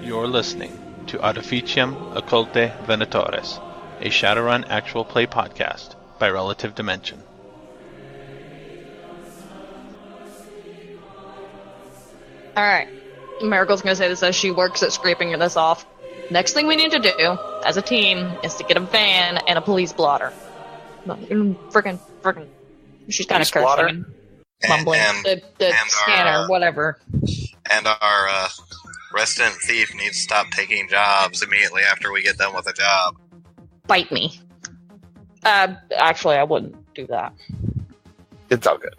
You're listening to Artificium Occulte Venatores, a Shadowrun actual play podcast by Relative Dimension. Alright. Miracle's gonna say this as she works at scraping this off. Next thing we need to do, as a team, is to get a van and a police blotter. Frickin'. She's kind of cursing and mumbling. The scanner, whatever. And our resident thief needs to stop taking jobs immediately after we get done with a job. Bite me. Actually, I wouldn't do that. It's all good.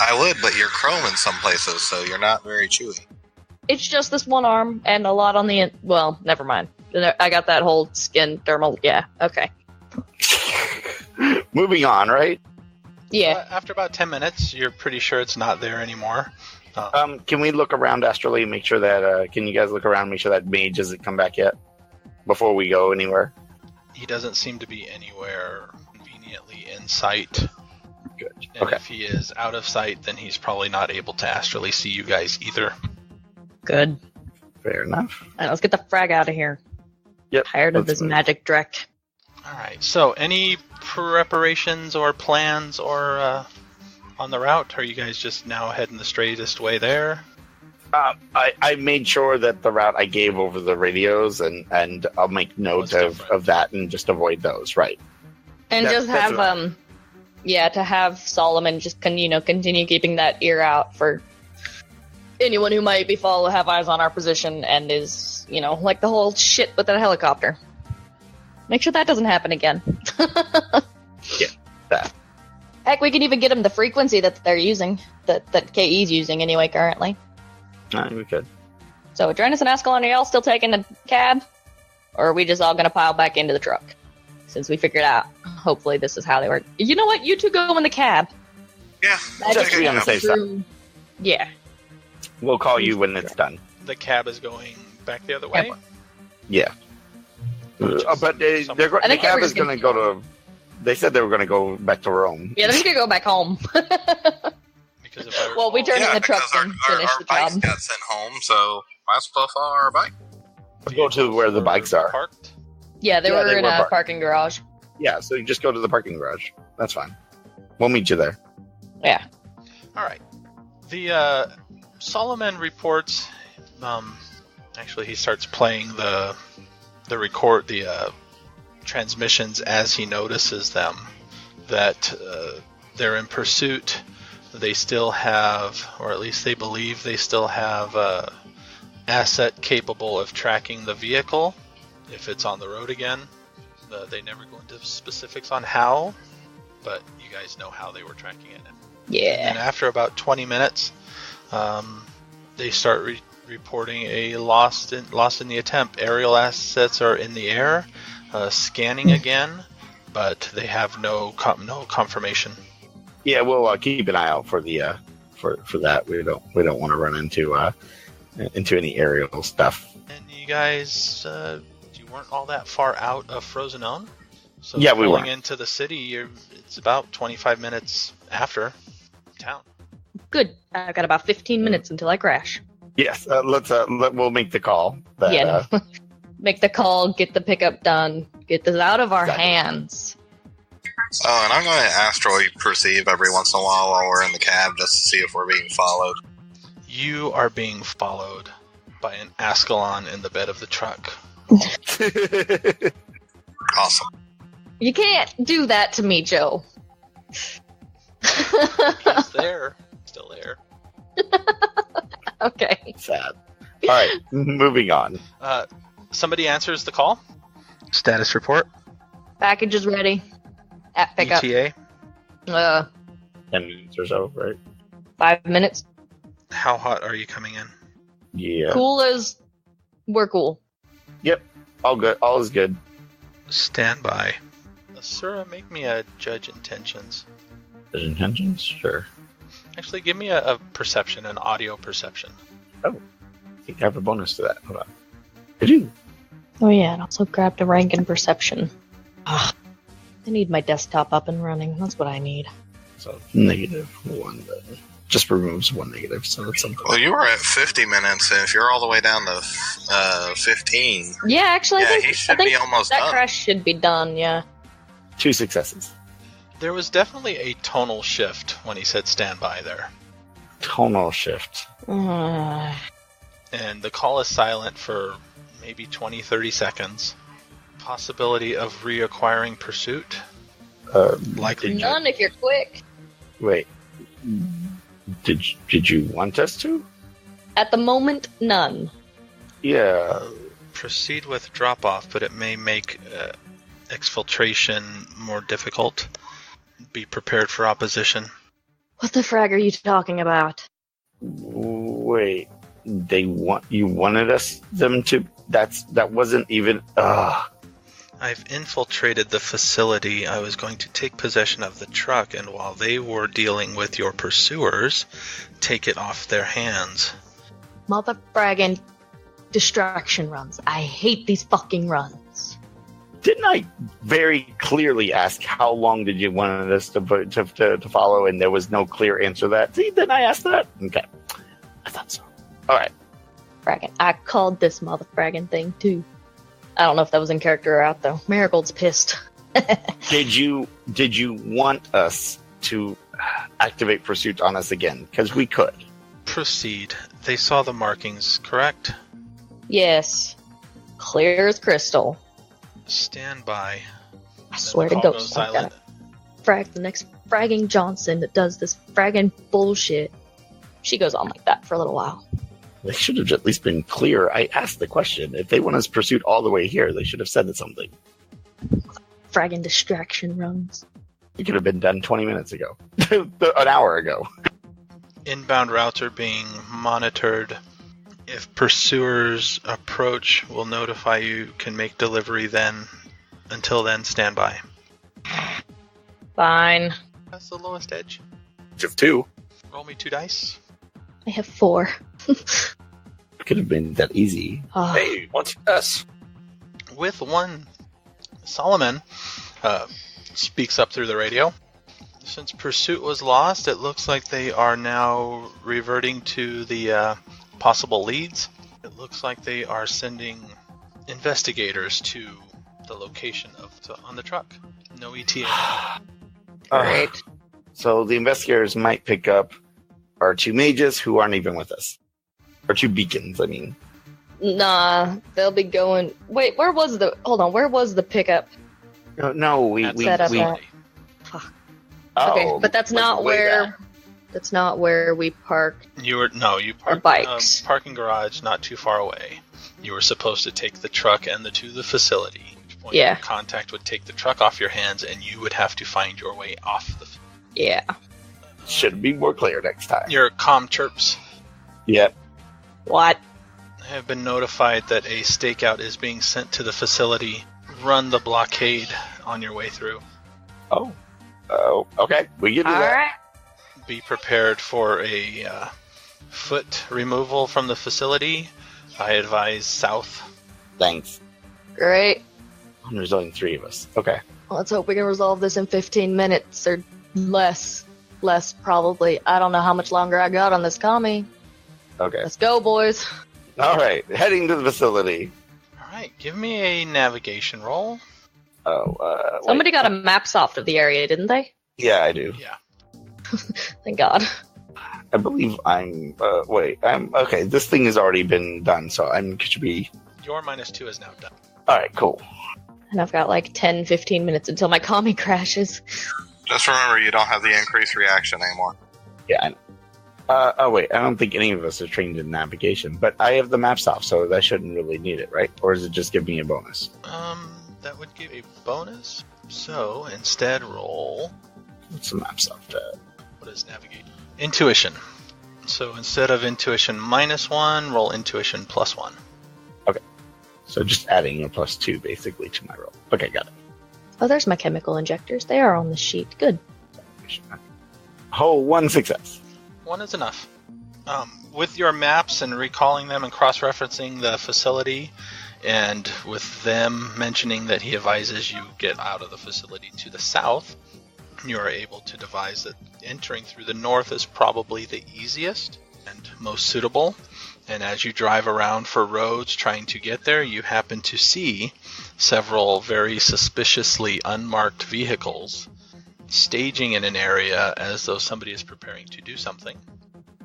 I would, but you're chrome in some places, so you're not very chewy. It's just this one arm and a lot on the well, never mind. I got that whole skin thermal. Yeah, okay. Moving on, right? Yeah. After about 10 minutes, you're pretty sure it's not there anymore. Can we look around astrally and make sure that, can you guys look around and make sure that mage hasn't come back yet? Before we go anywhere? He doesn't seem to be anywhere conveniently in sight. Good. And Okay. if he is out of sight, then he's probably not able to astrally see you guys either. Good. Fair enough. Alright, let's get the frag out of here. Yep. Tired of this magic dreck. Alright, so any preparations or plans or on the route? Are you guys just now heading the straightest way there? I made sure that the route I gave over the radios, and I'll make note of that and just avoid those, right? And just have, to have Solomon just, continue keeping that ear out for anyone who might be have eyes on our position and is, like the whole shit with that helicopter. Make sure that doesn't happen again. Yeah, that. Heck, we can even get them the frequency that they're using, that KE's using anyway currently. We could. So, Adrenus and Ascalon, are y'all still taking the cab? Or are we just all going to pile back into the truck? Since we figured out, hopefully this is how they work. You know what? You two go in the cab. Yeah. Just to be on the safe side. Yeah. We'll call you when it's done. The cab is going back the other way? Yeah. But the cab is going to go to... They said they were going to go back to Rome. Yeah, they're just going to go back home. Because if I well, we turned in the truck and finished the job. Our bikes got sent home, so might as well follow our bike. Go to where the bikes are. Parked? Yeah, they were in a parking garage. Yeah, so you just go to the parking garage. That's fine. We'll meet you there. Yeah. All right. The Solomon reports. Actually, he starts playing the transmissions as he notices them. That they're in pursuit. They still have, or at least they believe they still have, asset capable of tracking the vehicle if it's on the road again. They never go into specifics on how, but you guys know how they were tracking it. Yeah. And after about 20 minutes, they start reporting a lost in the attempt. Aerial assets are in the air, scanning again, but they have no confirmation. Yeah, we'll keep an eye out for the for that. We don't want to run into any aerial stuff. And you guys, you weren't all that far out of Frozenone, so yeah, we going were into the city. It's about 25 minutes after town. Good. I've got about 15 minutes until I crash. Yes, we'll make the call. Make the call. Get the pickup done. Get this out of our hands. Oh, and I'm going to astrally perceive every once in a while we're in the cab just to see if we're being followed. You are being followed by an Ascalon in the bed of the truck. Awesome. You can't do that to me, Joe. He's there. Still there. Okay. Sad. All right, moving on. Somebody answers the call. Status report. Package is ready. At pickup. ETA. 10 minutes or so, right? 5 minutes. How hot are you coming in? Yeah. Cool as we're cool. Yep. All good. All is good. Stand by. Sir, make me a judge intentions. Judge intentions? Sure. Actually, give me a perception, an audio perception. Oh. I think I have a bonus to that. Hold on. I do. Oh yeah, and also grab the rank in perception. I need my desktop up and running. That's what I need. So -1 then. just removes one negative, so that's something. Well, you were at 50 minutes, and if you're all the way down to 15... Yeah, actually, he should be almost that done. crash should be done, yeah. 2 successes. There was definitely a tonal shift when he said stand by there. Tonal shift. And the call is silent for maybe 20, 30 seconds. Possibility of reacquiring pursuit? Likely. None if you're quick. Wait. Did you want us to? At the moment, none. Yeah. Proceed with drop off, but it may make exfiltration more difficult. Be prepared for opposition. What the frag are you talking about? Wait. You wanted them to? That wasn't even. I've infiltrated the facility. I was going to take possession of the truck, and while they were dealing with your pursuers, take it off their hands. Mother fragging distraction runs. I hate these fucking runs. Didn't I very clearly ask how long did you want us to follow, and there was no clear answer to that? See, didn't I ask that? Okay. I thought so. All right. Fragging. I called this mother fragging thing, too. I don't know if that was in character or out, though. Marigold's pissed. Did you want us to activate pursuit on us again? Because we could. Proceed. They saw the markings, correct? Yes. Clear as crystal. Stand by. I swear the to call Ghost, goes silent. Frag the next fragging Johnson that does this fragging bullshit. She goes on like that for a little while. They should have at least been clear. I asked the question. If they want us pursuit all the way here, they should have said something. Fragging distraction runs. It could have been done 20 minutes ago. An hour ago. Inbound routes are being monitored. If pursuers approach, we'll notify you. Can make delivery then. Until then, stand by. Fine. That's the lowest edge. Just 2. Roll me 2 dice. I have 4. It could have been that easy. Hey, what's us? With 1, Solomon speaks up through the radio. Since pursuit was lost, it looks like they are now reverting to the possible leads. It looks like they are sending investigators to the location on the truck. No ETA. Great. So the investigators might pick up our 2 mages who aren't even with us. Or 2 beacons, I mean. Nah, they'll be going... Wait, where was the pickup? No, we set up at? Fuck. Okay, but that's not where... That's not where we parked. You parked bikes. Parking garage not too far away. You were supposed to take the truck and to the facility. At which point your contact would take the truck off your hands, and you would have to find your way off the. Yeah. Should be more clear next time. Your comm chirps. Yep. What? I have been notified that a stakeout is being sent to the facility. Run the blockade on your way through. Oh, okay. We can do that. All right. Be prepared for a foot removal from the facility. I advise south. Thanks. Great. There's only 3 of us. Okay. Well, let's hope we can resolve this in 15 minutes or less. Less, probably. I don't know how much longer I got on this commie. Okay. Let's go, boys. All right. Heading to the facility. All right. Give me a navigation roll. Somebody got a map soft of the area, didn't they? Yeah, I do. Yeah. Thank God. I believe I'm okay. This thing has already been done, so should be. Your -2 is now done. All right, cool. And I've got like 10, 15 minutes until my commie crashes. Just remember, you don't have the increased reaction anymore. Yeah. Wait. I don't think any of us are trained in navigation, but I have the maps off, so that shouldn't really need it, right? Or does it just give me a bonus? That would give a bonus. So instead, roll. What's the maps off at? What is navigate? Intuition. So instead of intuition -1, roll intuition +1. Okay. So just adding a +2 basically to my roll. Okay, got it. Oh, there's my chemical injectors. They are on the sheet. Good. Oh, 1 success. 1 is enough. With your maps and recalling them and cross-referencing the facility, and with them mentioning that he advises you get out of the facility to the south, You are able to devise that entering through the north is probably the easiest and most suitable. And as you drive around for roads trying to get there, you happen to see several very suspiciously unmarked vehicles staging in an area as though somebody is preparing to do something.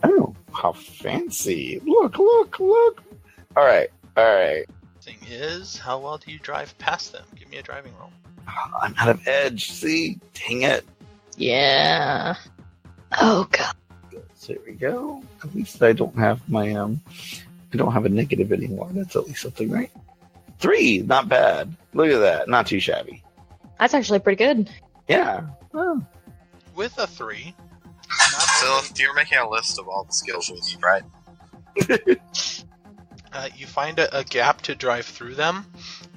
Oh, how fancy. Look. All right. Thing is, how well do you drive past them? Give me a driving roll. I'm out of edge. See? Dang it. Yeah. Oh, God. So here we go. At least I don't have my, I don't have a negative anymore. That's at least something, right? 3. Not bad. Look at that. Not too shabby. That's actually pretty good. Yeah. Oh. With a 3, So you're making a list of all the skills we need, right? you find a gap to drive through them,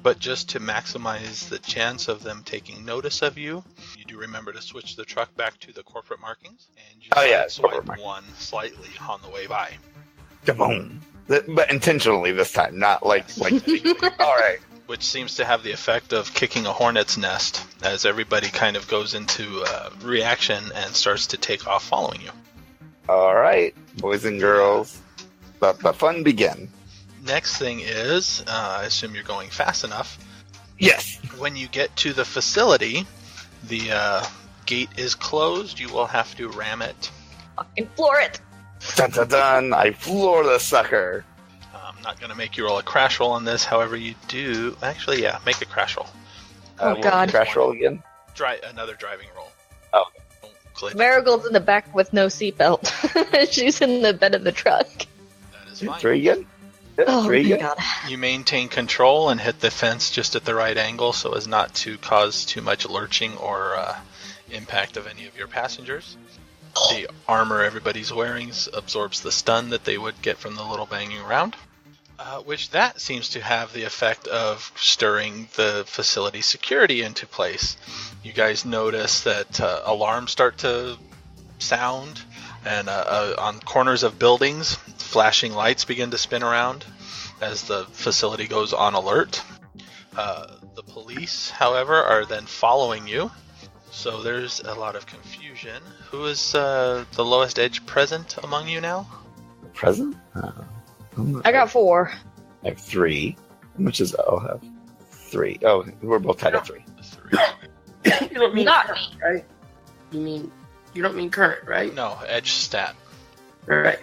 but just to maximize the chance of them taking notice of you, you do remember to switch the truck back to the corporate markings, and you swipe one slightly on the way by. Kaboom. But intentionally this time, not like. All right. Which seems to have the effect of kicking a hornet's nest, as everybody kind of goes into reaction and starts to take off following you. All right, boys and girls, let the fun begin. Next thing is, I assume you're going fast enough. Yes. When you get to the facility, the gate is closed. You will have to ram it. Fucking floor it. Dun dun dun! I floor the sucker. I'm not going to make you roll a crash roll on this. However, you do... Actually, yeah, make a crash roll. Oh, God. Crash roll again? Another driving roll. Oh. Don't glitch. Marigold's in the back with no seatbelt. She's in the bed of the truck. That is fine. 3 again? Yeah, Oh, 3 my again? God. You maintain control and hit the fence just at the right angle so as not to cause too much lurching or impact of any of your passengers. The armor everybody's wearing absorbs the stun that they would get from the little banging around. Which that seems to have the effect of stirring the facility security into place. You guys notice that alarms start to sound, and on corners of buildings, flashing lights begin to spin around as the facility goes on alert. The police, however, are then following you, so there's a lot of confusion. Who is the lowest edge present among you now? Present? I got 4. I have 3. How much is I'll have 3. Oh, we're both tied at 3. 3. You don't mean Not current, right? You don't mean current, right? No, edge stat. Right.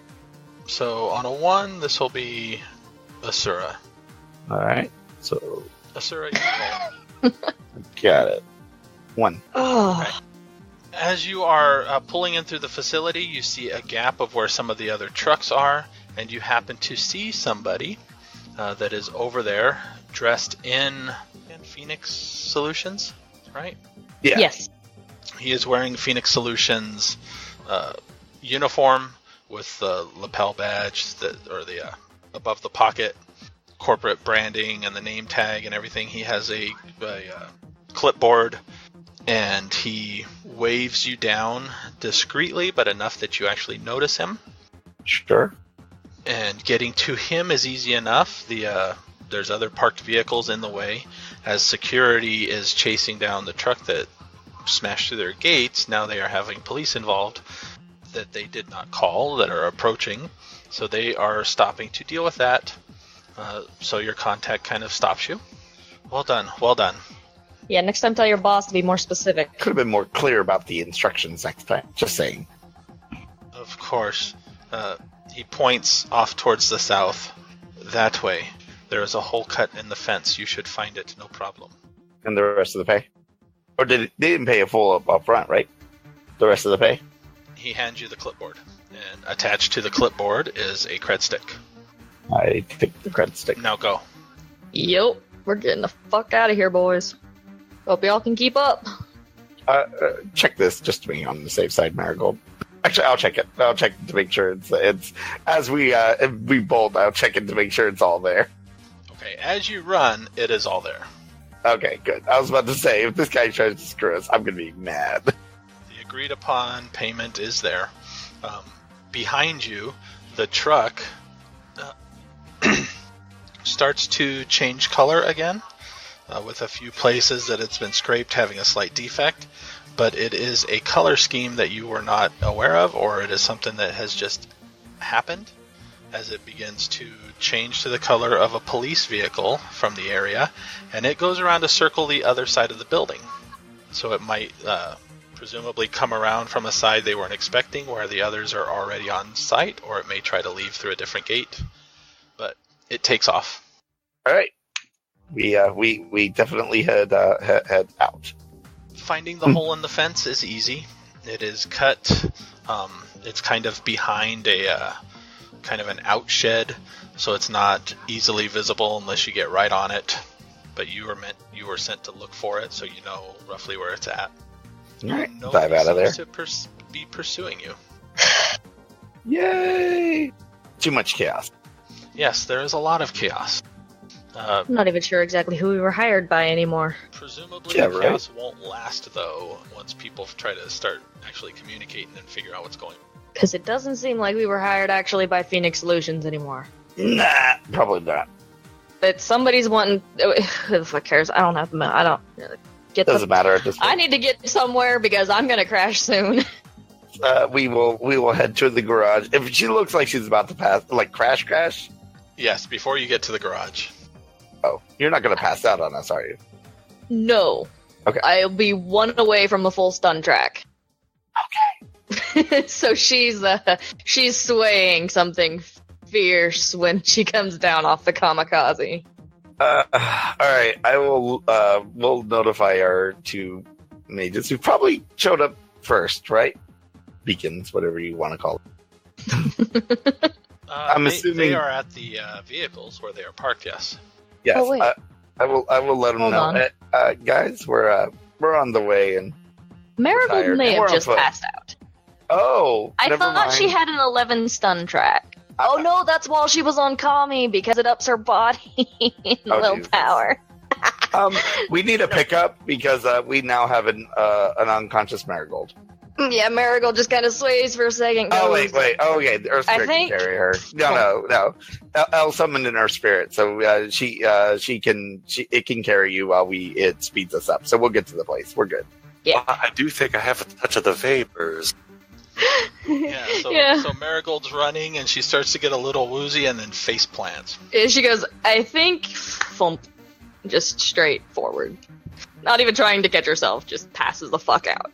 So on a 1, this will be Asura. All right. So, Asura, you roll. got it. 1. Oh. Right. As you are pulling in through the facility, you see a gap of where some of the other trucks are, and you happen to see somebody that is over there dressed in Phoenixolutions, right? Yeah. Yes. He is wearing Phoenixolutions uniform with the lapel badge or the above the pocket corporate branding and the name tag and everything. He has a clipboard, and he waves you down discreetly, but enough that you actually notice him. Sure. And getting to him is easy enough. There's other parked vehicles in the way. As security is chasing down the truck that smashed through their gates, now they are having police involved that they did not call that are approaching. So they are stopping to deal with that. So your contact kind of stops you. Well done. Well done. Yeah, next time tell your boss to be more specific. Could have been more clear about the instructions next time. Just saying. Of course. He points off towards the south. That way. There is a hole cut in the fence. You should find it, no problem. And the rest of the pay? Or they didn't pay a full up front, right? The rest of the pay? He hands you the clipboard. And attached to the clipboard is a cred stick. I take the credit stick. Now go. Yep. We're getting the fuck out of here, boys. Hope y'all can keep up. Check this just to be on the safe side, Marigold. Actually, I'll check it. I'll check it to make sure it's as we bolt. I'll check it to make sure it's all there. Okay, as you run, it is all there. Okay, good. I was about to say, if this guy tries to screw us, I'm going to be mad. The agreed upon payment is there. Behind you, the truck starts to change color again, with a few places that it's been scraped having a slight defect. but it is a color scheme that you were not aware of, or it is something that has just happened as it begins to change to the color of a police vehicle from the area, and it goes around to circle the other side of the building. So it might presumably come around from a side they weren't expecting where the others are already on site, or it may try to leave through a different gate, but it takes off. All right. We definitely head out. Finding the hole in the fence is easy. It is cut. It's kind of behind a kind of an outshed, so it's not easily visible unless you get right on it. But you were sent to look for it, so you know roughly where it's at. All right, Nobody dive out of there. seems to be pursuing you. Yay! Too much chaos. Yes, there is a lot of chaos. I'm not even sure exactly who we were hired by anymore. Presumably Yeah, the right. chaos won't last, though, once people try to start actually communicating and figure out what's going on. Because it doesn't seem like we were hired actually by Phoenixolutions anymore. Nah, probably not. That somebody's wanting. Who the fuck cares? I don't have. I don't get. Doesn't matter at this point. I need to get somewhere because I'm gonna crash soon. We will head to the garage. If she looks like she's about to pass, like crash. Yes, before you get to the garage. Oh, you're not going to pass out on us, are you? No. Okay. I'll be one away from the full stun track. Okay. So she's swaying something fierce when she comes down off the kamikaze. All right. I will. We'll notify our two mages who probably showed up first, right? Beacons, whatever you want to call it. I'm assuming they are at the vehicles where they are parked. Yes. Yes. Oh, wait. I will let them Hold know. on. Guys, we're on the way, and Marigold tired. may We're have on just foot. passed out. I I thought she had an 11 stun track. Oh no, that's while she was on Kami because it ups her body willpower. We need a pickup because we now have an unconscious Marigold. Yeah, Marigold just kind of sways for a second. Oh goes, wait. Oh, okay. The Earth Spirit think- can carry her. No. I'll summon an Earth Spirit, so it can carry you while it speeds us up. So we'll get to the place. We're good. Yeah. I do think I have a touch of the vapors. So Marigold's running, and she starts to get a little woozy, and then face plants. And she goes, I think, thump, just straight forward. Not even trying to catch herself, just passes the fuck out.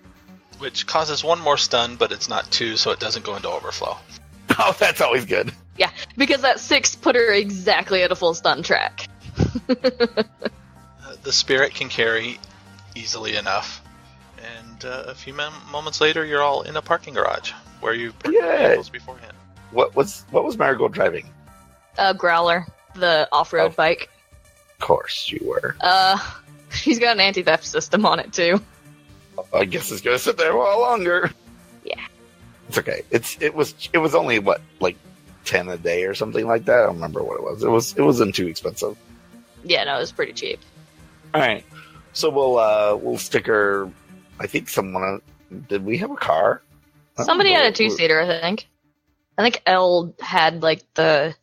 Which causes one more stun, but it's not two, so it doesn't go into overflow. Oh, that's always good. Yeah, because that 6 put her exactly at a full stun track. The spirit can carry easily enough. And a few moments later, you're all in a parking garage where you parked your vehicles beforehand. What was Marigold driving? Growler, the off-road bike. Of course you were. She's got an anti-theft system on it, too. I guess it's gonna sit there a while longer. Yeah. It's okay. It was only what, like 10 a day or something like that. I don't remember what it was. It wasn't too expensive. Yeah, no, it was pretty cheap. All right. So we'll stick her. I think someone. Did we have a car? Somebody had a 2-seater, I think. I think Elle had like the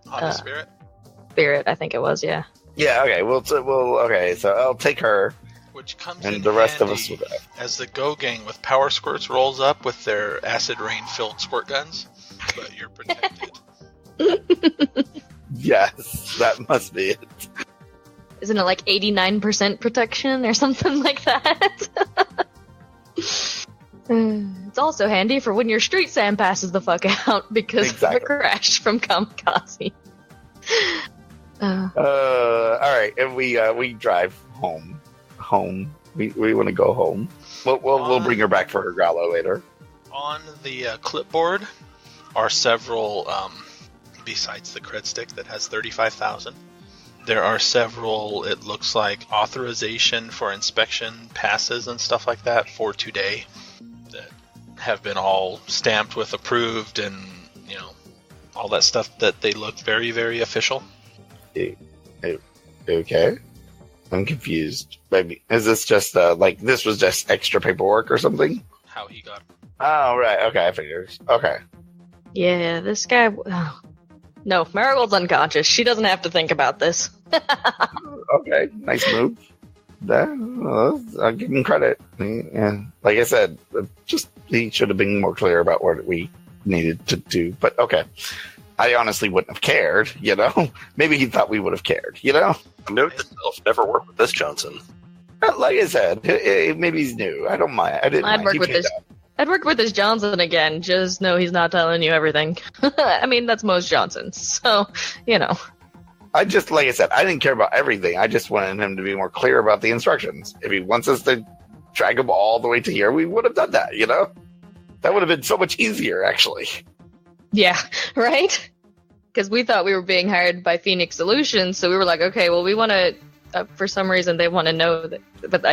Honda Spirit? Spirit. I think it was. Yeah. Yeah. Okay. Okay. So I'll take her. Which comes And in the rest of handy us will drive. as the Go Gang with power squirts rolls up with their acid rain filled squirt guns, but you're protected. Yes, that must be it. Isn't it like 89% protection or something like that? It's also handy for when your street Sam passes the fuck out because of the crash from Kamikaze. All right, and we drive home. We want to go home. We'll bring her back for her gala later. On the clipboard are several, besides the cred stick that has 35,000, there are several, it looks like, authorization for inspection passes and stuff like that for today that have been all stamped with approved and, all that stuff that they look very, very official. Okay. I'm confused. Maybe is this just this was just extra paperwork or something? How he got. Oh right. Okay, I figured. Okay. Yeah, this guy. No, Marigold's unconscious. She doesn't have to think about this. Okay, nice move. I'll give him credit. And like I said, he should have been more clear about what we needed to do. But okay, I honestly wouldn't have cared. Maybe he thought we would have cared. Note to self: never work with this Johnson. Like I said, maybe he's new. I don't mind. I'd work with this Johnson again. Just know he's not telling you everything. I mean, that's most Johnsons. So, like I said, I didn't care about everything. I just wanted him to be more clear about the instructions. If he wants us to drag him all the way to here, we would have done that, That would have been so much easier, actually. Yeah, right? Because we thought we were being hired by Phoenixolutions, so we were like, okay, well, we want to, for some reason, they want to know that, but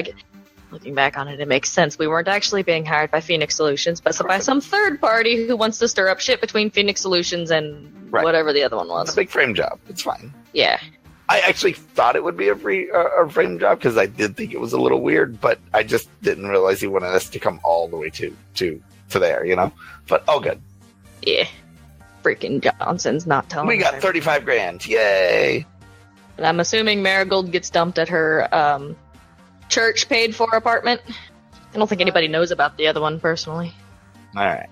looking back on it, it makes sense. We weren't actually being hired by Phoenixolutions, but by some third party who wants to stir up shit between Phoenixolutions and whatever the other one was. It's a big frame job. It's fine. Yeah. I actually thought it would be a frame job because I did think it was a little weird, but I just didn't realize he wanted us to come all the way to there, But all good. Yeah. Freaking Johnson's not telling We got 35 grand. Yay! And I'm assuming Marigold gets dumped at her church paid for apartment. I don't think anybody knows about the other one personally. All right.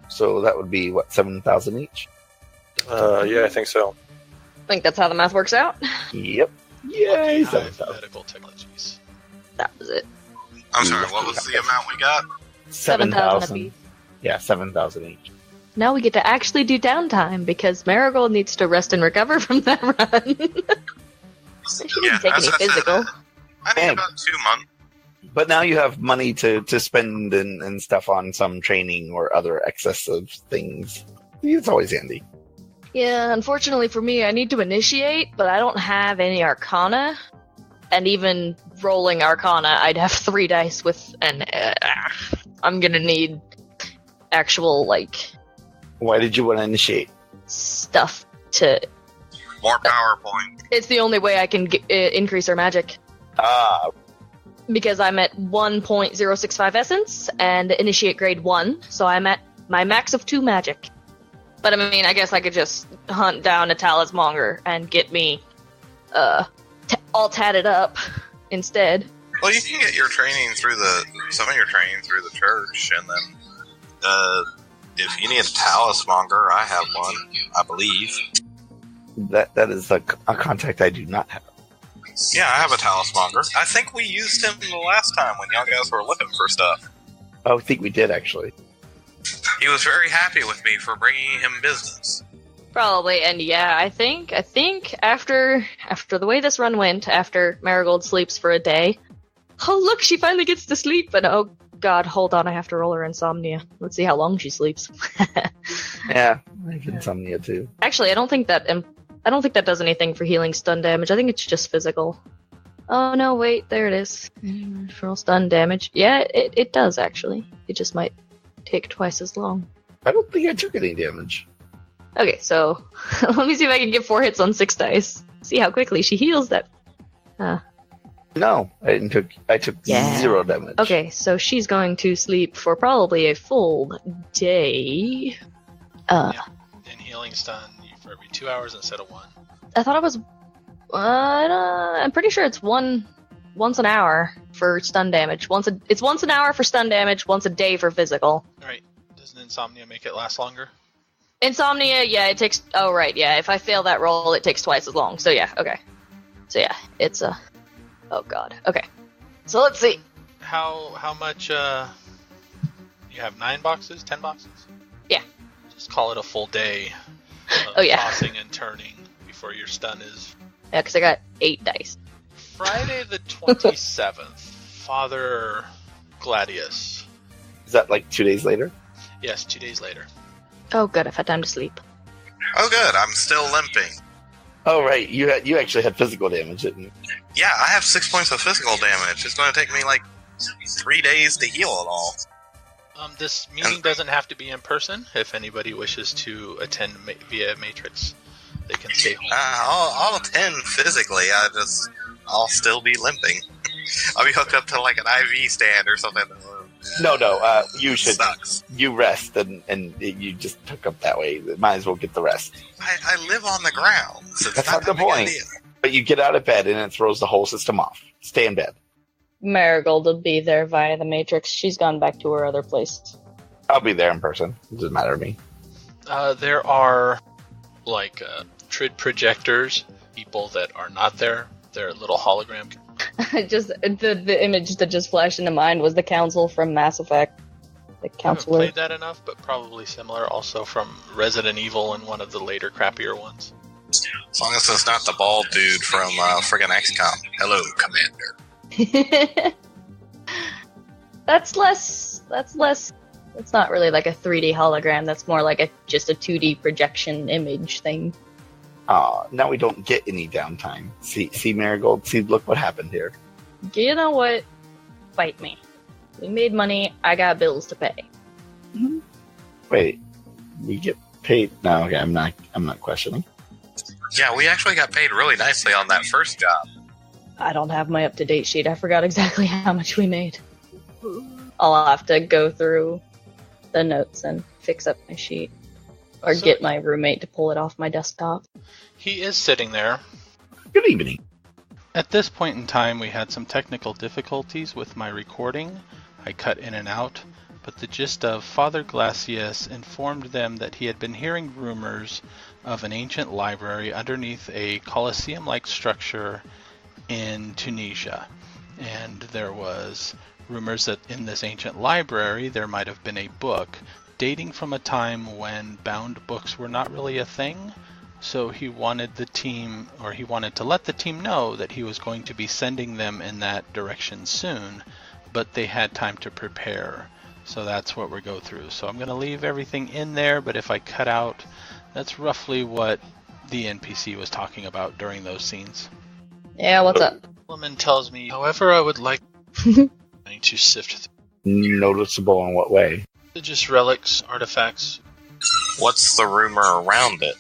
So that would be, 7,000 each? Yeah, I think so. I think that's how the math works out. Yep. Yay, 7,000. Medical technologies. That was it. I'm sorry, what was the amount we got? 7,000 apiece. Yeah, 7,000 each. Now we get to actually do downtime because Marigold needs to rest and recover from that run. She didn't take any physical. I think about 2 months. But now you have money to spend and stuff on some training or other excessive things. It's always handy. Yeah, unfortunately for me, I need to initiate, but I don't have any Arcana. And even rolling Arcana, I'd have 3 dice with an... I'm gonna need actual, Why did you want to initiate? Stuff to... More PowerPoint. It's the only way I can increase our magic. Ah. Because I'm at 1.065 essence and initiate grade 1, so I'm at my max of 2 magic. But I mean, I guess I could just hunt down a Talismonger and get me all tatted up instead. Well, you can get your training through some of your training through the church, and then if you need a Talismonger, I have one, I believe. That is a contact I do not have. Yeah, I have a Talismonger. I think we used him the last time when y'all guys were looking for stuff. Oh, I think we did, actually. He was very happy with me for bringing him business. Probably, and yeah, I think after the way this run went, after Marigold sleeps for a day, oh look, she finally gets to sleep, and oh god, hold on, I have to roll her insomnia. Let's see how long she sleeps. Yeah, I have insomnia too. Actually, I don't think that does anything for healing stun damage. I think it's just physical. Oh no, wait, there it is. Roll stun damage. Yeah, it does actually. It just might take twice as long. I don't think I took any damage. Okay, so let me see if I can get 4 hits on 6 dice. See how quickly she heals that. No, I took 0 damage. Okay, so she's going to sleep for probably a full day. Yeah. And healing stun for every 2 hours instead of 1. I thought it was. I'm pretty sure it's once an hour for stun damage. It's once an hour for stun damage, once a day for physical. Alright. Doesn't insomnia make it last longer? Insomnia, yeah, it takes... Oh, right, yeah. If I fail that roll, it takes twice as long. So, yeah, okay. So, yeah, it's a... Oh, God. Okay. So, let's see. How much, You have 9 boxes? 10 boxes? Yeah. Just call it a full day of Oh, yeah. tossing and turning before your stun is... Yeah, because I got 8 dice. Friday the 27th. Father Gladius. Is that 2 days later? Yes, 2 days later. Oh, good. I've had time to sleep. Oh, good. I'm still limping. Oh, right. You actually had physical damage, didn't you? Yeah, I have 6 points of physical damage. It's going to take me 3 days to heal it all. This meeting doesn't have to be in person. If anybody wishes to attend via Matrix, they can stay home. I'll attend physically. I'll still be limping. I'll be hooked up to an IV stand or something. No. You should. Sucks. You rest and you just hook up that way. Might as well get the rest. I live on the ground. So That's not the point. But you get out of bed and it throws the whole system off. Stay in bed. Marigold will be there via the Matrix. She's gone back to her other place. I'll be there in person. It doesn't matter to me. There are, like, trid projectors, people that are not there. They're little hologram. Just the image that just flashed into mind was the council from Mass Effect. The I haven't counselor. played that enough, but probably similar. Also from Resident Evil and one of the later crappier ones. As long as it's not the bald dude from friggin' XCOM. Hello, Commander. That's less. It's not really like a 3D hologram. That's more like just a 2D projection image thing. Now we don't get any downtime. See, Marigold. See, look what happened here. You know what? Fight me. We made money. I got bills to pay. Mm-hmm. Wait, we get paid? No, okay. I'm not questioning. Yeah, we actually got paid really nicely on that first job. I don't have my up-to-date sheet. I forgot exactly how much we made. I'll have to go through the notes and fix up my sheet. Or get my roommate to pull it off my desktop. He is sitting there. Good evening. At this point in time, we had some technical difficulties with my recording. I cut in and out, but the gist of Father Glacius informed them that he had been hearing rumors of an ancient library underneath a Colosseum-like structure in Tunisia. And there was rumors that in this ancient library there might have been a book dating from a time when bound books were not really a thing. So he wanted to let the team know that he was going to be sending them in that direction soon, but they had time to prepare. So that's what we go through. So I'm going to leave everything in there, but if I cut out, that's roughly what the NPC was talking about during those scenes. Yeah, what's up? Woman tells me, however, I would like I need to sift through Noticeable in what way? religious relics, artifacts. What's the rumor around it?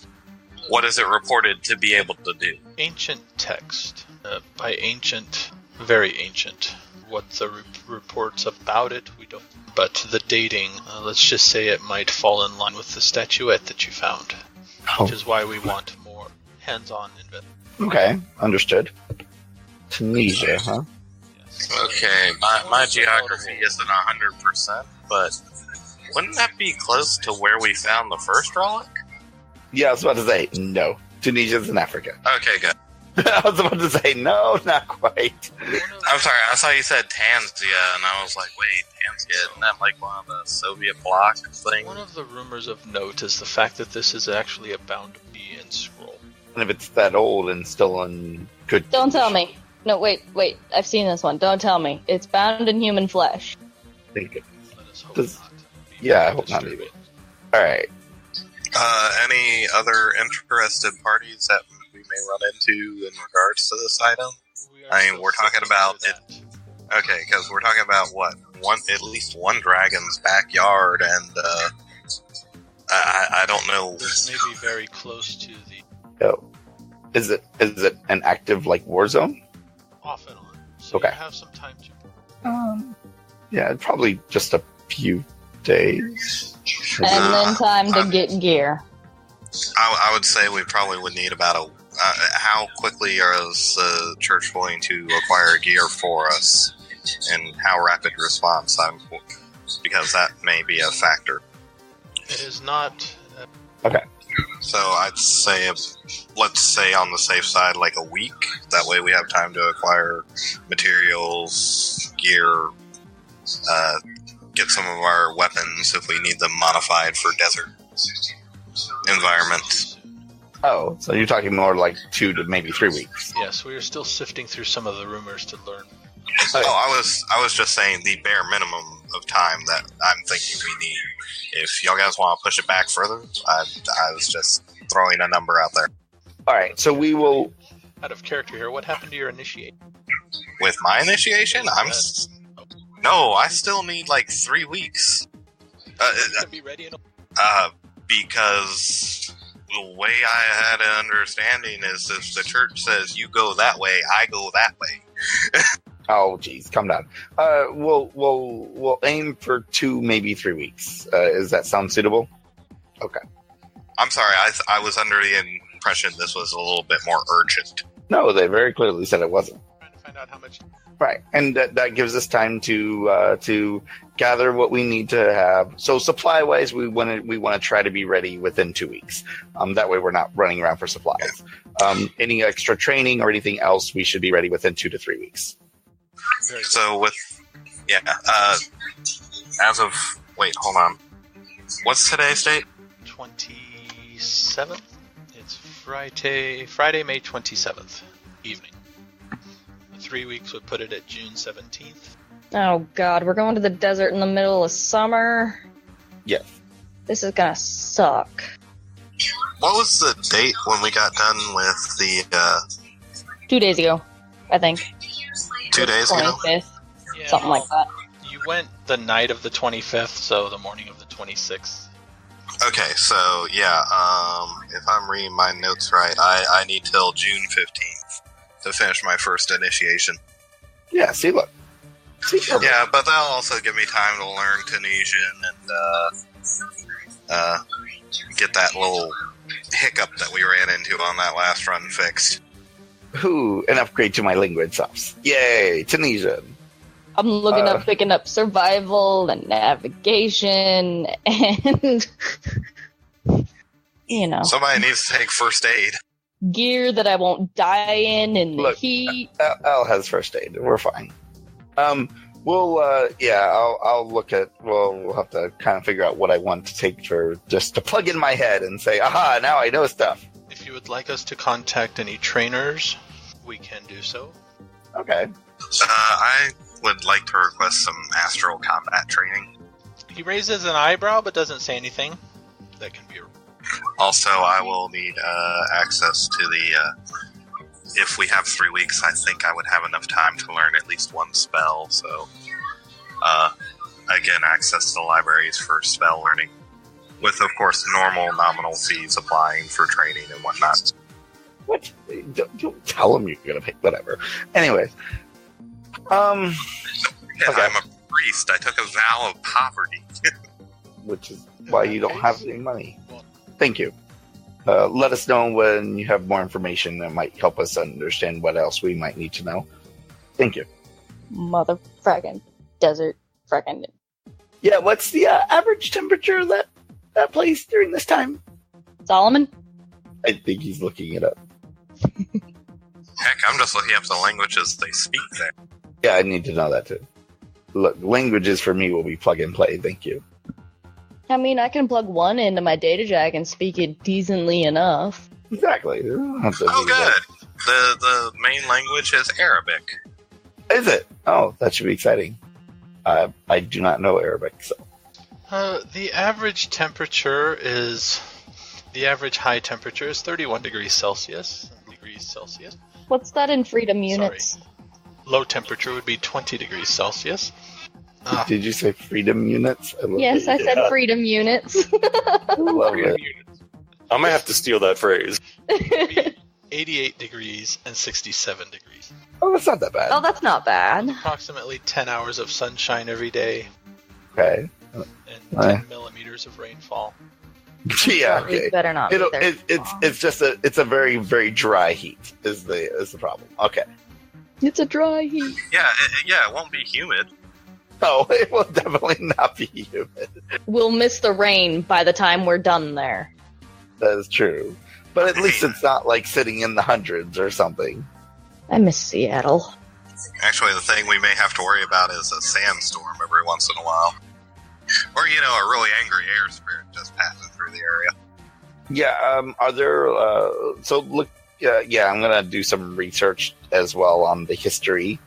What is it reported to be able to do? Ancient text. By ancient, very ancient. What the reports about it, we don't. But the dating, let's just say it might fall in line with the statuette that you found. Which is why we want more hands-on investment. Okay, understood. Tunisia, huh? Yes. Okay, my geography isn't 100%, but wouldn't that be close to where we found the first relic? Yeah, I was about to say, no. Tunisia's in Africa. Okay, good. I was about to say, no, not quite. I'm sorry, I saw you said Tanzania, and I was like, wait, Tanzania, isn't that like one of the Soviet bloc things? One of the rumors of note is the fact that this is actually a bound B in scroll. And if it's that old and still in good Don't tell condition, me. No, wait. I've seen this one. Don't tell me. It's bound in human flesh. think it. Let us hope Does- not. Yeah, I hope not Destroy either. it. Alright. Any other interested parties that we may run into in regards to this item? We are I mean, still we're talking sifting about through it. that. Okay, because we're talking about what? At least one dragon's backyard, and I don't know. This may be very close to the Oh. Is it an active like war zone? off and on. So Okay. you have some time to. Yeah, probably just a few days. And then time to get gear. I would say we probably would need about a. How quickly is the church going to acquire gear for us, and how rapid response? Because that may be a factor. It is not. So I'd say, let's say on the safe side, like a week. That way we have time to acquire materials, gear, get some of our weapons if we need them modified for desert environments. Oh, so you're talking more like 2 to maybe 3 weeks. Yes, we are still sifting through some of the rumors to learn. Oh, I was just saying the bare minimum of time that I'm thinking we need. If y'all guys want to push it back further, I was just throwing a number out there. Alright, so we will... Out of character here, what happened to your initiate? With my initiation, no, I still need like 3 weeks. To be ready in Because the way I had an understanding is if the church says you go that way, I go that way. Oh, geez, calm down. We'll aim for 2, maybe 3 weeks. Does that sound suitable? Okay. I'm sorry, I was under the impression this was a little bit more urgent. No, they very clearly said it wasn't. trying to find find out how much. Right, and that gives us time to gather what we need to have. So supply wise, we want to try to be ready within 2 weeks. That way, we're not running around for supplies. Any extra training or anything else, we should be ready within 2 to 3 weeks. So as of hold on. What's today's date? 27th. It's Friday, May 27th evening. 3 weeks would put it at June 17th. Oh god, we're going to the desert in the middle of summer. Yes. This is gonna suck. What was the date when we got done with the 2 days ago, I think. 2 days ago? 25th, Yeah, something like that. You went the night of the 25th, so the morning of the 26th. Okay, so if I'm reading my notes right, I need till June 15th to finish my first initiation. Yeah, see, look. Yeah, but that'll also give me time to learn Tunisian and get that little hiccup that we ran into on that last run fixed. Ooh, an upgrade to my language subs. Yay, Tunisian. I'm looking up, picking up survival and navigation and, Somebody needs to take first aid. Gear that I won't die in the heat. Al has first aid. We're fine. I'll look at, we'll have to kind of figure out what I want to take for just to plug in my head and say, aha, now I know stuff. If you would like us to contact any trainers, we can do so. Okay. I would like to request some astral combat training. He raises an eyebrow but doesn't say anything. That can be Also, I will need access to if we have 3 weeks, I think I would have enough time to learn at least one spell. So, again, access to the libraries for spell learning. With, of course, normal nominal fees applying for training and whatnot. What? Don't tell them you're going to pay. Whatever. Anyways. Yeah, Okay. I'm a priest. I took a vow of poverty. Which is why you don't have any money. Thank you. Let us know when you have more information that might help us understand what else we might need to know. Thank you. Mother frackin' desert frackin'. Yeah, what's the average temperature of that place during this time? Solomon? I think he's looking it up. Heck, I'm just looking up the languages they speak there. Yeah, I need to know that too. Look, languages for me will be plug and play. Thank you. I mean, I can plug one into my data jack and speak it decently enough. Exactly. Oh, good. The main language is Arabic. Is it? Oh, that should be exciting. I do not know Arabic, so. The average high temperature is 31 degrees Celsius. What's that in freedom units? Sorry. Low temperature would be 20 degrees Celsius. Did you say freedom units? Yes, I said freedom units. Love it. I'm gonna have to steal that phrase. 88 degrees and 67 degrees. Oh, that's not that bad. Oh, that's not bad. Approximately 10 hours of sunshine every day. Okay. And 10 millimeters of rainfall. Yeah, okay. It better not be there. It's a very, very dry heat is the problem. Okay. It's a dry heat. Yeah, it won't be humid. Oh, it will definitely not be humid. We'll miss the rain by the time we're done there. That is true. But at least it's not like sitting in the hundreds or something. I miss Seattle. Actually, the thing we may have to worry about is a sandstorm every once in a while. Or, a really angry air spirit just passing through the area. Yeah, are there... so, look, I'm going to do some research as well on the history.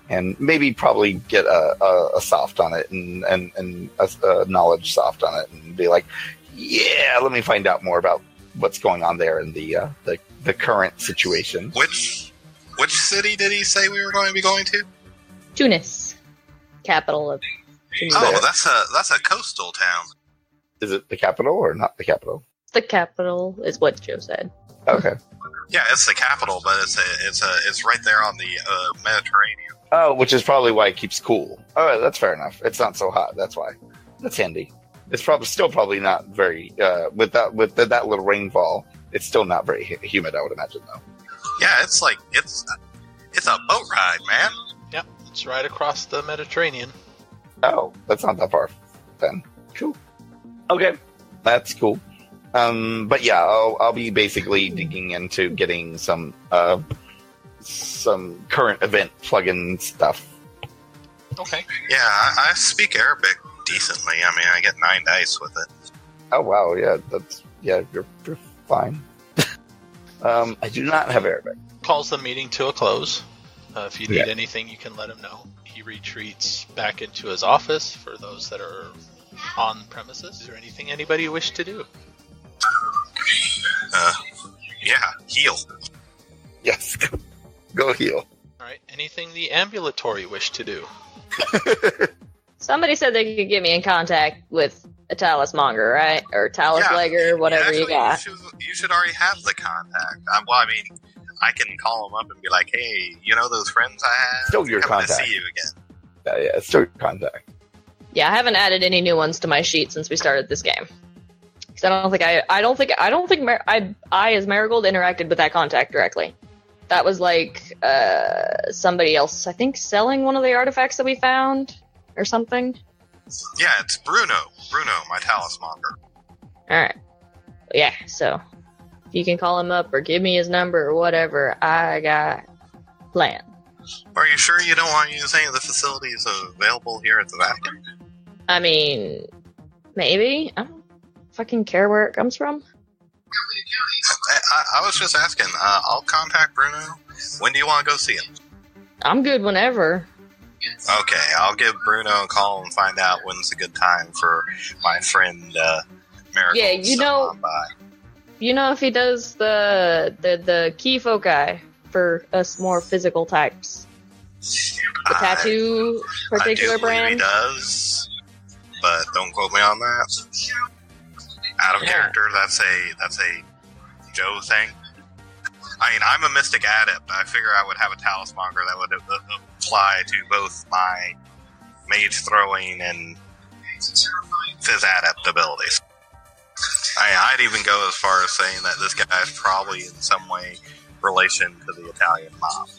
And maybe probably get a soft on it and a knowledge soft on it and be like, yeah, let me find out more about what's going on there in the current situation. Which city did he say we were going to be going to? Tunis, capital of Tunis. Oh, that's a coastal town. Is it the capital or not the capital? The capital is what Joe said. Okay. Yeah, it's the capital, but it's right there on the Mediterranean. Oh, which is probably why it keeps cool. All right, that's fair enough. It's not so hot. That's why. That's handy. It's probably not very with that little rainfall. It's still not very humid, I would imagine, though. Yeah, it's It's a boat ride, man. Yep, it's right across the Mediterranean. Oh, that's not that far then. Cool. Okay, that's cool. But yeah, I'll be basically digging into getting some current event plugin stuff. Okay. Yeah, I speak Arabic decently. I mean, I get 9 dice with it. Oh wow, yeah, you're fine. I do not have Arabic. Calls the meeting to a close. If you need Yeah. anything, you can let him know. He retreats back into his office for those that are on premises. Is there anything anybody wish to do? Yeah, heal. Yes, go heal. All right. Anything the ambulatory wish to do? Somebody said they could get me in contact with a Talismonger, right? Or Talislegger, whatever you got. You should already have the contact. I can call them up and be like, hey, you know those friends I have? Still your Coming to contact. see you again. Yeah, it's still your contact. Yeah, I haven't added any new ones to my sheet since we started this game. Because I don't think I as Marigold interacted with that contact directly. That was like somebody else, I think, selling one of the artifacts that we found or something. Yeah, it's Bruno. Bruno, my Talismonger. All right. Yeah. So if you can call him up or give me his number or whatever, I got a plan. Are you sure you don't want to use any of the facilities available here at the Vatican? I mean, maybe. I don't fucking care where it comes from. I was just asking. I'll contact Bruno. When do you want to go see him? I'm good whenever. Okay, I'll give Bruno a call and find out when's a good time for my friend Miracle. Yeah, you know- on by. You know if he does the key foci for us more physical types. The tattoo particular I do believe brand? he does, but don't quote me on that. Out of character, that's a Joe thing. I mean, I'm a mystic adept. I figure I would have a Talismonger that would apply to both my mage throwing and phys adept abilities. I'd even go as far as saying that this guy is probably in some way relation to the Italian mob.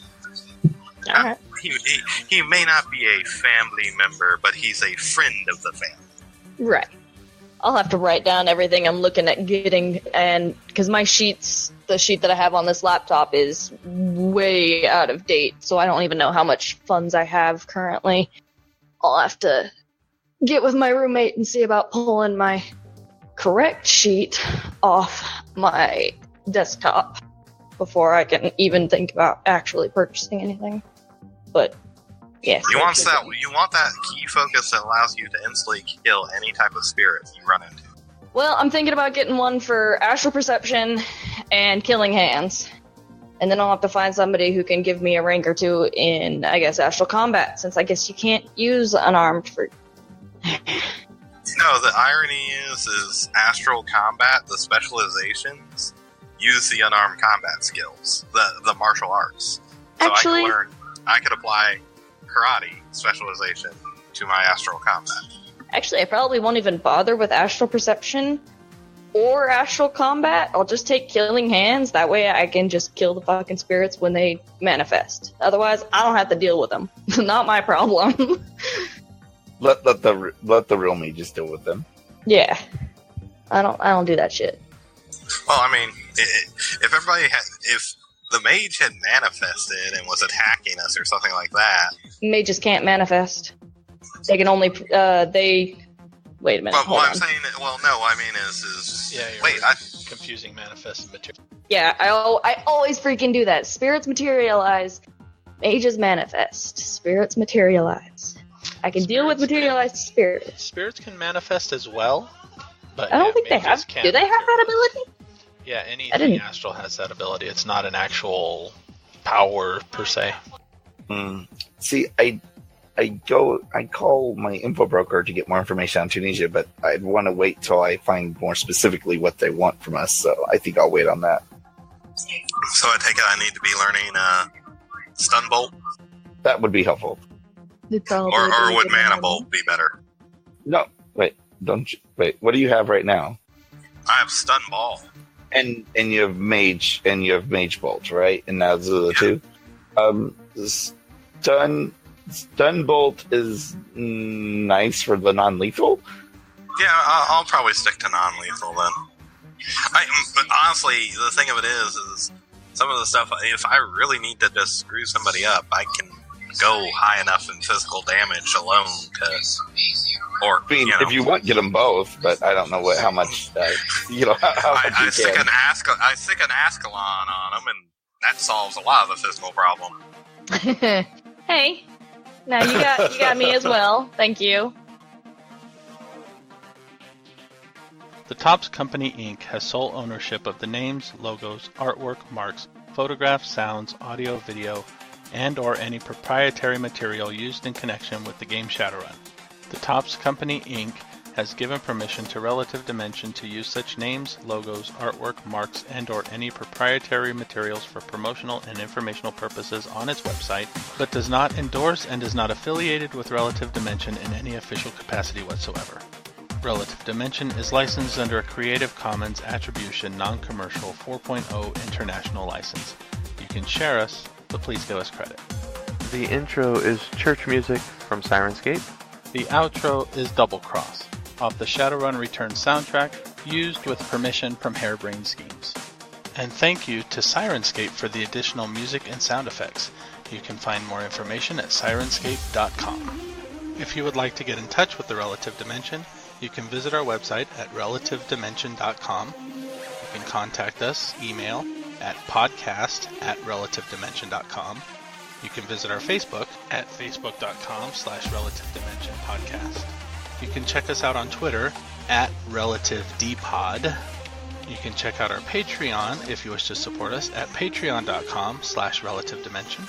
Alright. He may not be a family member, but he's a friend of the family. Right. I'll have to write down everything I'm looking at getting, and because my sheets, the sheet that I have on this laptop is way out of date, so I don't even know how much funds I have currently. I'll have to get with my roommate and see about pulling my correct sheet off my desktop before I can even think about actually purchasing anything. But yes, You want that key focus that allows you to instantly kill any type of spirit you run into. Well, I'm thinking about getting one for astral perception and killing hands. And then I'll have to find somebody who can give me a rank or two in, I guess, astral combat, since I guess you can't use unarmed for... No, the irony is astral combat, the specializations, use the unarmed combat skills, the martial arts. So Actually- I could apply karate specialization to my astral combat. Actually, I probably won't even bother with astral perception or astral combat. I'll just take killing hands. That way I can just kill the fucking spirits when they manifest. Otherwise, I don't have to deal with them. Not my problem. Let the real mages deal with them. Yeah. I don't do that shit. Well, I mean, if the mage had manifested and was attacking us or something like that. Mages can't manifest. They can only, wait a minute, But hold what on. I'm saying, well, no, I mean is Yeah, you're wait, confusing manifest and material. Yeah, I always freaking do that. Spirits materialize, mages manifest. Spirits materialize. I can deal with Spirits can- materialized spirits. Spirits can manifest as well, but I don't think they mages have. can't Do they have that ability? Yeah, I anything didn't- astral has that ability. It's not an actual power per se. See, I call my info broker to get more information on Tunisia, but I'd want to wait till I find more specifically what they want from us. So I think I'll wait on that. so I take it I need to be learning stun bolt, That would be helpful. or would mana bolt be better? No, wait, don't you, wait. What do you have right now? I have stun ball. And you have mage bolt, right? And now those are the two. stun bolt is nice for the non-lethal. Yeah, I'll probably stick to non-lethal then. But honestly, the thing of it is some of the stuff, if I really need to just screw somebody up, I can go high enough in physical damage alone to... Or, I mean, if you want, get them both, but I don't know how much, how much I stick an Ascalon on them, and that solves a lot of the physical problem. Hey, now you got me as well. Thank you. The Topps Company Inc. has sole ownership of the names, logos, artwork, marks, photographs, sounds, audio, video, and or any proprietary material used in connection with the game Shadowrun. The Topps Company Inc. has given permission to Relative Dimension to use such names, logos, artwork, marks, and or any proprietary materials for promotional and informational purposes on its website, but does not endorse and is not affiliated with Relative Dimension in any official capacity whatsoever. Relative Dimension is licensed under a Creative Commons Attribution Non-Commercial 4.0 International License. You can share us, but please give us credit. The intro is church music from Sirenscape. The outro is Double Cross, off the Shadowrun Return soundtrack, used with permission from Harebrained Schemes. And thank you to Sirenscape for the additional music and sound effects. You can find more information at sirenscape.com. If you would like to get in touch with the Relative Dimension, you can visit our website at relativedimension.com. You can contact us, email, at podcast@relativedimension.com. You can visit our Facebook at facebook.com/relativedimensionpodcast. You can check us out on Twitter at relativedpod. You can check out our Patreon if you wish to support us at patreon.com/relativedimension.